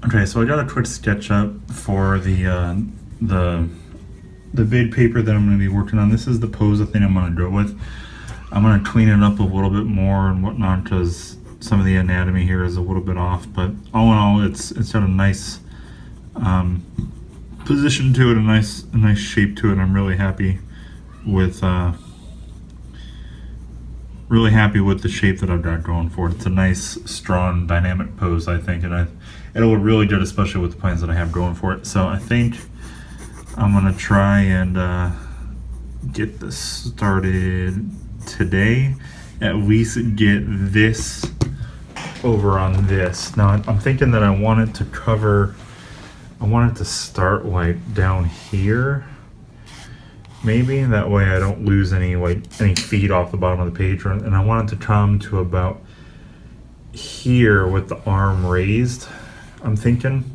Okay, so I got a quick sketch up for the the vid paper that I'm going to be working on. This is the pose I think I'm going to go with. I'm going to clean it up a little bit more and whatnot because some of the anatomy here is a little bit off. But all in all, it's got a nice position to it, a nice shape to it. I'm really happy with the shape that I've got going for it. It's a nice, strong, dynamic pose, I think, and it'll look really good, especially with the plans that I have going for it. So I think I'm gonna try and get this started today. At least get this over on this. Now I'm thinking that I want it to start like down here. Maybe that way I don't lose any feet off the bottom of the page, and I want it to come to about here with the arm raised, I'm thinking,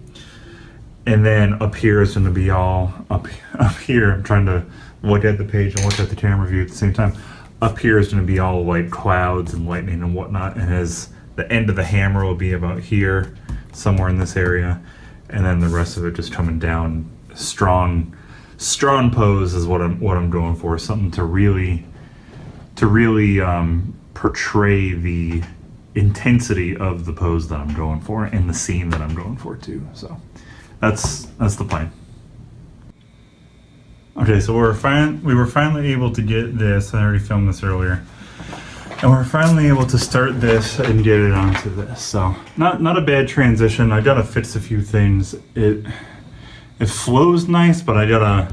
and then up here is going to be all up here. I'm trying to look at the page and look at the camera view at the same time. Up here is going to be all like clouds and lightning and whatnot, and as the end of the hammer will be about here, somewhere in this area, and then the rest of it just coming down. Strong pose is what I'm going for. Something to really portray the intensity of the pose that I'm going for and the scene that I'm going for too. So that's the plan. Okay, so we were finally able to get this. I already filmed this earlier, and we're finally able to start this and get it onto this. So not a bad transition. I gotta fix a few things. It flows nice, but I gotta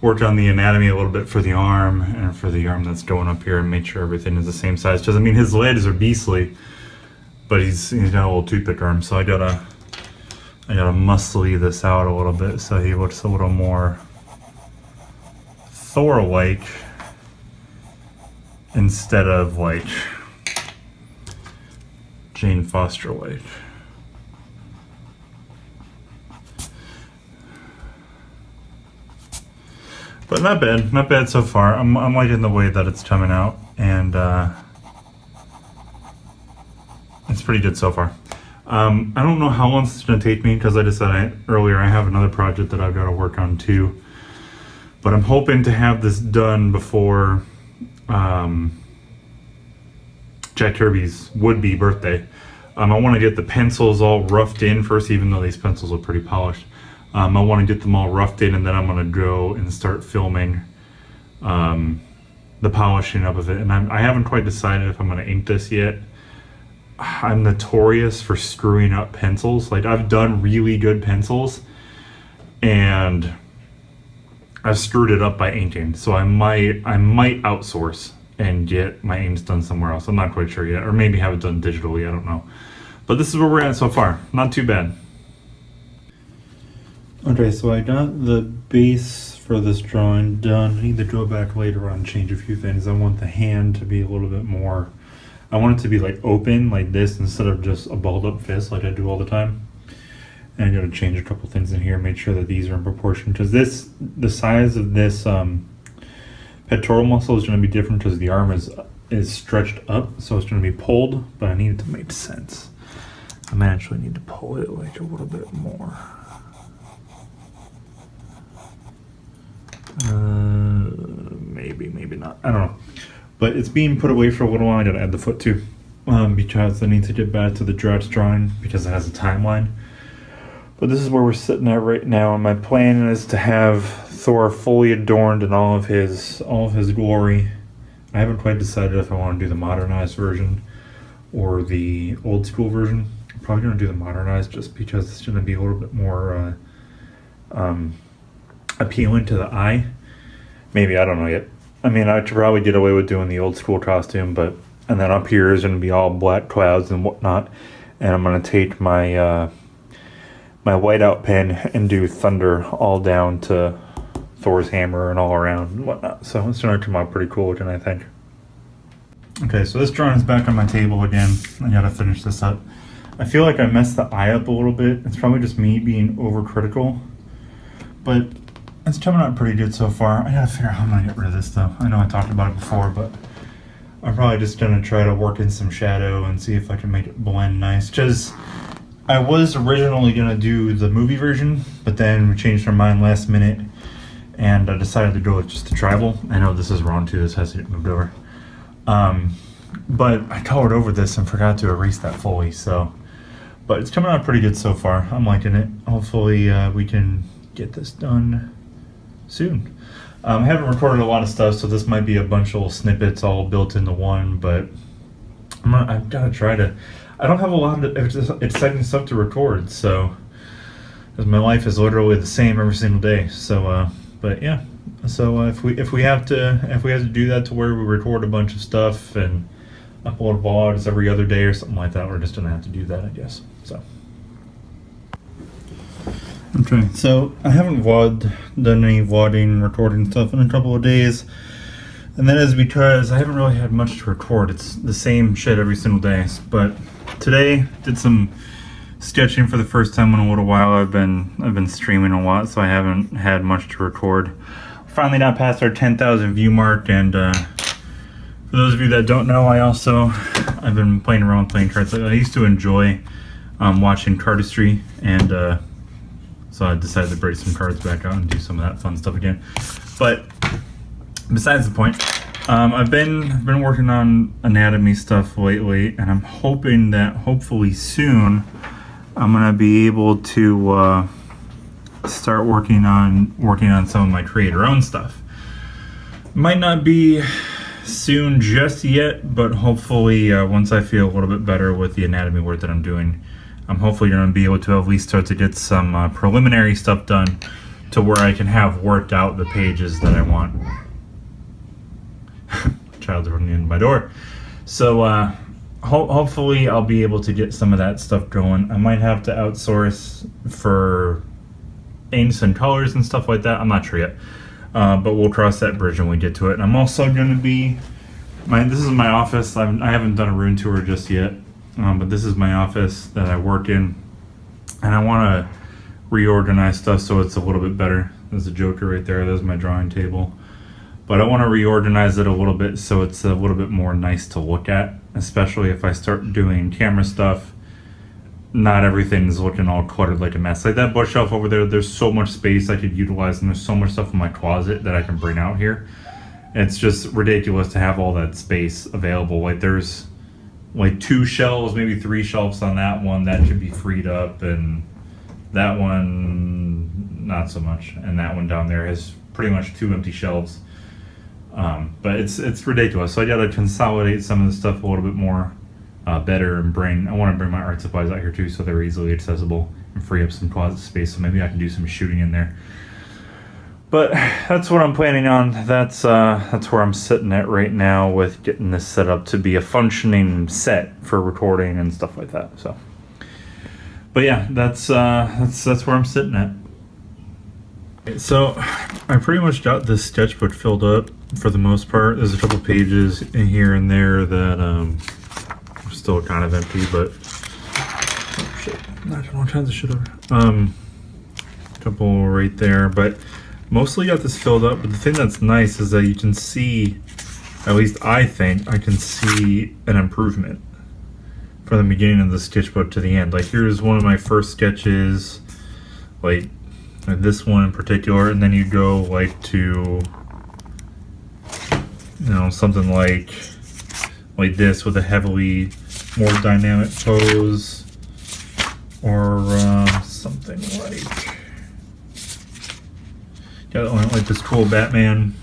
work on the anatomy a little bit for the arm and for the arm that's going up here and make sure everything is the same size. Because I mean, his legs are beastly, but he's got a little toothpick arm, so I gotta muscly this out a little bit so he looks a little more Thor-like instead of like Jane Foster-like. But not bad so far. I'm liking the way that it's coming out, and it's pretty good so far. I don't know how long this is going to take me because I just said earlier I have another project that I've got to work on too. But I'm hoping to have this done before Jack Kirby's would-be birthday. I want to get the pencils all roughed in first, even though these pencils are pretty polished. I want to get them all roughed in, and then I'm going to go and start filming the polishing up of it. And I haven't quite decided if I'm going to ink this yet. I'm notorious for screwing up pencils. Like, I've done really good pencils, and I've screwed it up by inking. So I might outsource and get my inks done somewhere else. I'm not quite sure yet, or maybe have it done digitally. I don't know. But this is where we're at so far. Not too bad. Okay, so I got the base for this drawing done. I need to go back later on and change a few things. I want the hand to be a little bit more, I want it to be like open like this instead of just a balled up fist like I do all the time. And I'm going to change a couple things in here, make sure that these are in proportion, because the size of this pectoral muscle is going to be different because the arm is stretched up, so it's going to be pulled, but I need it to make sense. I might actually need to pull it like a little bit more. Maybe not. I don't know. But it's being put away for a little while. I gotta add the foot too, because I need to get back to the draft drawing because it has a timeline. But this is where we're sitting at right now, and my plan is to have Thor fully adorned in all of his glory. I haven't quite decided if I want to do the modernized version or the old school version. I'm probably gonna do the modernized just because it's gonna be a little bit more appealing to the eye. Maybe, I don't know yet. I mean, I could probably get away with doing the old school costume, and then up here is going to be all black clouds and whatnot, and I'm going to take my my whiteout pen and do thunder all down to Thor's hammer and all around and whatnot. So it's going to come out pretty cool looking, I think. Okay, so this drawing is back on my table again. I gotta finish this up. I feel like I messed the eye up a little bit. It's probably just me being overcritical, but it's coming out pretty good so far. I gotta figure out how I'm gonna get rid of this though. I know I talked about it before, but I'm probably just gonna try to work in some shadow and see if I can make it blend nice. Because I was originally gonna do the movie version, but then we changed our mind last minute, and I decided to go with just the tribal. I know this is wrong too. This has to get moved over. But I colored over this and forgot to erase that fully. So, but it's coming out pretty good so far. I'm liking it. Hopefully, we can get this done soon. I haven't recorded a lot of stuff, so this might be a bunch of little snippets all built into one. But I've got to try to. I don't have a lot of exciting stuff to record, so because my life is literally the same every single day. So, but yeah. So if we have to do that to where we record a bunch of stuff and upload vlogs every other day or something like that, we're just gonna have to do that, I guess. So. Okay, so I haven't done any vlogging, recording stuff in a couple of days, and that is because I haven't really had much to record. It's the same shit every single day. But today did some sketching for the first time in a little while. I've been streaming a lot, so I haven't had much to record. Finally got past our 10,000 view mark, and for those of you that don't know, I've been playing around with playing cards. I used to enjoy watching cardistry, and so I decided to break some cards back out and do some of that fun stuff again. But besides the point, I've been working on anatomy stuff lately, and I'm hoping that hopefully soon I'm gonna be able to start working on some of my creator-owned stuff. Might not be soon just yet, but hopefully once I feel a little bit better with the anatomy work that I'm doing, I'm hopefully going to be able to at least start to get some preliminary stuff done to where I can have worked out the pages that I want. Child's running into my door. So hopefully I'll be able to get some of that stuff going. I might have to outsource for inks and colors and stuff like that. I'm not sure yet, but we'll cross that bridge when we get to it. And I'm also going to be this is my office. I haven't done a room tour just yet, but this is my office that I work in, and I want to reorganize stuff so it's a little bit better. There's a Joker right there. There's my drawing table, but I want to reorganize it a little bit so it's a little bit more nice to look at, especially if I start doing camera stuff. Not everything's looking all cluttered like a mess. Like that bookshelf over there, there's so much space I could utilize, and there's so much stuff in my closet that I can bring out here. It's just ridiculous to have all that space available. Like there's like 2 shelves, maybe 3 shelves on that one that should be freed up, and that one not so much, and that one down there has pretty much 2 empty shelves. But it's ridiculous. So I gotta consolidate some of the stuff a little bit more. Better, and I want to bring my art supplies out here too, so they're easily accessible and free up some closet space. So maybe I can do some shooting in there. But that's what I'm planning on. That's where I'm sitting at right now with getting this set up to be a functioning set for recording and stuff like that. So, but yeah, that's where I'm sitting at. So I pretty much got this sketchbook filled up for the most part. There's a couple pages in here and there that still kind of empty, but oh shit, knocking all kinds of shit over. Couple right there, but mostly got this filled up. But the thing that's nice is that you can see, at least I think I can see an improvement from the beginning of the sketchbook to the end. Like here's one of my first sketches, like this one in particular, and then you go like to, you know, something like this with a heavily more dynamic pose, or something like, like this cool Batman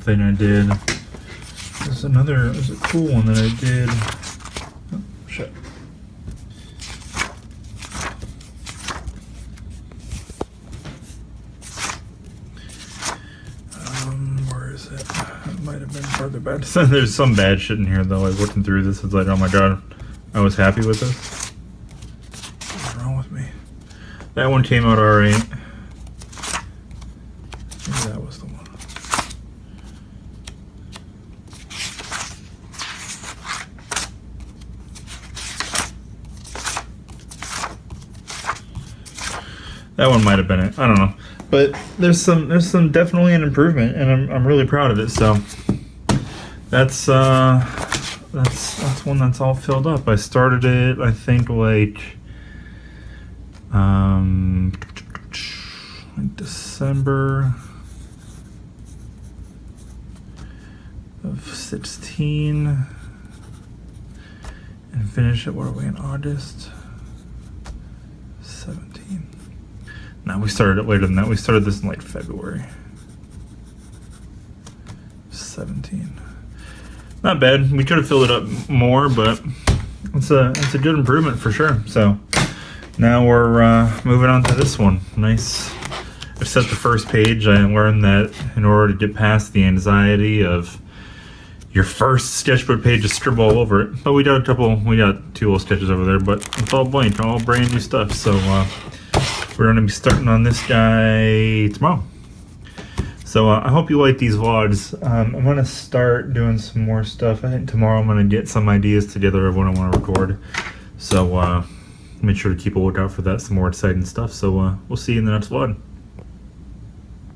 thing I did. There's a cool one that I did. Oh, shit. Where is it? It might have been farther back. There's some bad shit in here though. Like looking through this, it's like, oh my god, I was happy with this. What's wrong with me? That one came out alright. Maybe that was the one. That one might have been it. I don't know. But there's some definitely an improvement, and I'm really proud of it. So that's one that's all filled up. I started it, I think, like December of 16 and finish it. What are we in August? 17. No, we started it later than that. We started this in like February. 17. Not bad. We could have filled it up more, but it's a good improvement for sure. So now we're moving on to this one. Nice. I've set the first page. I learned that in order to get past the anxiety of your first sketchbook page, just scribble all over it. But we got two little sketches over there, but it's all blank, all brand new stuff. So we're going to be starting on this guy tomorrow. So I hope you like these vlogs. I'm going to start doing some more stuff. I think tomorrow I'm going to get some ideas together of what I want to record. So make sure to keep a lookout for that, some more exciting stuff. So we'll see you in the next vlog.